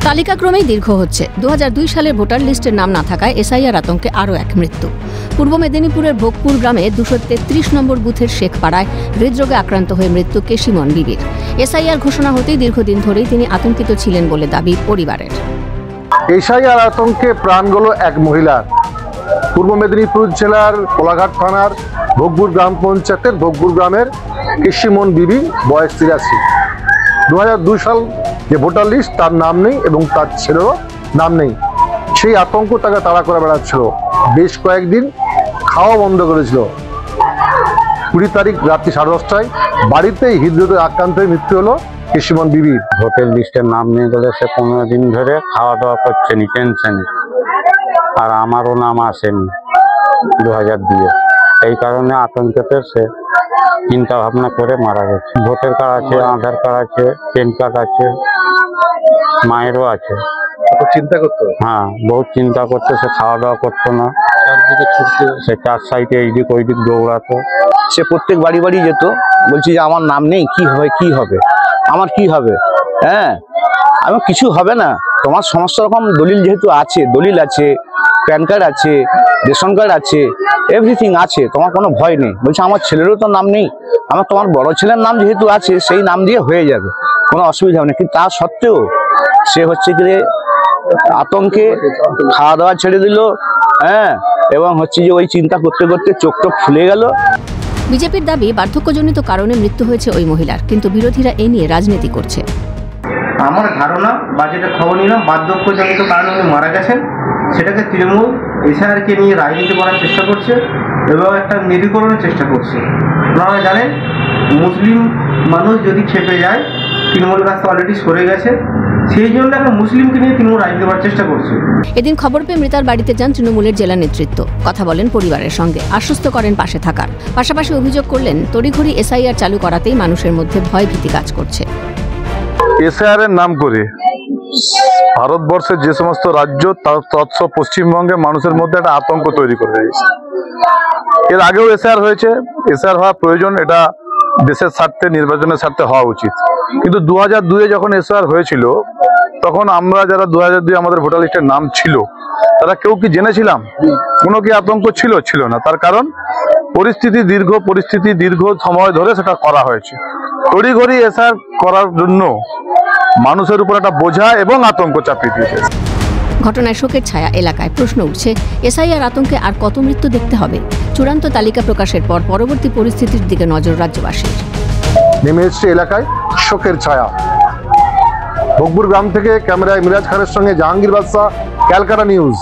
তালিকাক্রমেই দীর্ঘ হচ্ছে। 2002 সালের ভোটার লিস্টের নাম না থাকায় এসআইআর আতঙ্কে আরও এক মৃত্যু। পূর্ব মেদিনীপুরের ভোগপুর গ্রামে 233 নম্বর বুথের শেখপাড়ায় হৃদরোগে আক্রান্ত হয়ে মৃত্যু কেশিমন বিবির। এসআইআর ঘোষণা হতেই দীর্ঘদিন ধরেই তিনি আতঙ্কিত ছিলেন বলে দাবি পরিবারের। এসআইআর আতঙ্কে প্রাণ গেল এক মহিলার। পূর্ব মেদিনীপুর জেলার কোলাঘাট থানার ভোগপুর গ্রাম পঞ্চায়েতের ভোগপুর গ্রামের কেশিমন বিবি, বয়স 83। 2002 সাল যে ভোটার লিস্ট, তার নাম নেই এবং তার ছেলেরও নাম নেই। সেই আতঙ্ক তাকে তাড়া করে বেড়াচ্ছিল। বেশ কয়েকদিন খাওয়া বন্ধ করেছিল। 20 তারিখ রাত্রি 10:30টায় বাড়িতেই হৃদরোগে আক্রান্ত হয়ে মৃত্যু হলো কেশিমন বিবির। ভোটার লিস্টের নাম নিয়ে গেলে সে 15 দিন ধরে খাওয়া দাওয়া করছে নি, টেনশনে। আর আমারও নাম আসেনি 2002-এ। এই কারণে আতঙ্কতে সে চিন্তা ভাবনা করে মারা গেছে। ভোটার কার্ড আছে, আধার কার্ড আছে, প্যান কার্ড আছে, মায়েরও আছে। চিন্তা করতো? হ্যাঁ, বহুত চিন্তা করতো। সে খাওয়া দাওয়া করতো না, সে 4 সাইডে এইদিক ওইদিক দৌড়াতো। সে প্রত্যেক বাড়ি বাড়ি যেত, বলছি যে আমার নাম নেই, কি হবে কি হবে, আমার কি হবে। হ্যাঁ, আমার কিছু হবে না, তোমার সমস্ত রকম দলিল যেহেতু আছে, দলিল আছে, প্যান কার্ড আছে, রেশন কার্ড আছে, এভরিথিং আছে, তোমার কোনো ভয় নেই। বলছে আমার ছেলেরও তো নাম নেই, তোমার বড় ছেলের নাম যেহেতু আছে সেই নাম দিয়ে হয়ে যাবে, কোনো অসুবিধা হবে না। কিন্তু তা সত্ত্বেও সে হচ্ছে কি আতঙ্কে খাওয়া দাওয়া ছেড়ে দিল। হ্যাঁ, এবং হচ্ছে যে ওই চিন্তা করতে করতে চোখ টোক ফুলে গেল। বিজেপির দাবি বার্ধক্যজনিত কারণে মৃত্যু হয়েছে ওই মহিলার, কিন্তু বিরোধীরা এ নিয়ে রাজনীতি করছে। আমার ধারণা বা যেটা খবর নিলাম, বার্ধক্যজনিত কারণে উনি মারা গেছেন। সেটাকে তৃণমূল এসআইআরকে নিয়ে রাজনীতি করার চেষ্টা করছে এবং একটা মেরুকরণের চেষ্টা করছে। আপনারা জানেন, মুসলিম মানুষ যদি খেপে যায়, তৃণমূল কাছে অলরেডি সরে গেছে, সেই জন্য একটা মুসলিমকে নিয়ে তৃণমূল রাজনীতি করার চেষ্টা করছে। এদিন খবর পেয়ে মৃতার বাড়িতে যান তৃণমূলের জেলা নেতৃত্ব। কথা বলেন পরিবারের সঙ্গে, আশ্বস্ত করেন পাশে থাকার। পাশাপাশি অভিযোগ করলেন তড়িঘড়ি এসআইআর চালু করাতেই মানুষের মধ্যে ভয় ভীতি কাজ করছে। এসআইআর এর নাম করে ভারতবর্ষের যে সমস্ত রাজ্য, তৎস পশ্চিমবঙ্গে মানুষের মধ্যে একটা আতঙ্ক তৈরি করে দিয়েছে। এর আগেও এসআইআর হয়েছে, এসআইআর হওয়া প্রয়োজন, এটা দেশের স্বার্থে, নির্বাচনের স্বার্থে হওয়া উচিত। কিন্তু 2002-এ যখন এসআইআর হয়েছিল, তখন আমরা যারা 2002 আমাদের ভোটার লিস্টের নাম ছিল, তারা কেউ কি জেনেছিলাম? কোনো কি আতঙ্ক ছিল না। তার কারণ পরিস্থিতি দীর্ঘ সময় ধরে সেটা করা হয়েছে। তড়িঘড়ি এসআইআর করার জন্য মানুষের উপর একটা বোঝা এবং আতঙ্ক চাপিয়ে দিয়েছে। ঘটনায় শোকের ছায়া এলাকায়। প্রশ্ন উঠছে, এসআইআর আতঙ্কে আর কত মৃত্যু দেখতে হবে? চূড়ান্ত তালিকা প্রকাশের পর পরবর্তী পরিস্থিতির দিকে নজর রাজ্যবাসীর। নেমে এসছে এলাকায় শোকের ছায়া। ভোগপুর গ্রাম থেকে ক্যামেরায় মিরাজ খানের সঙ্গে জাহাঙ্গীর বাদশা, ক্যালকাটা নিউজ।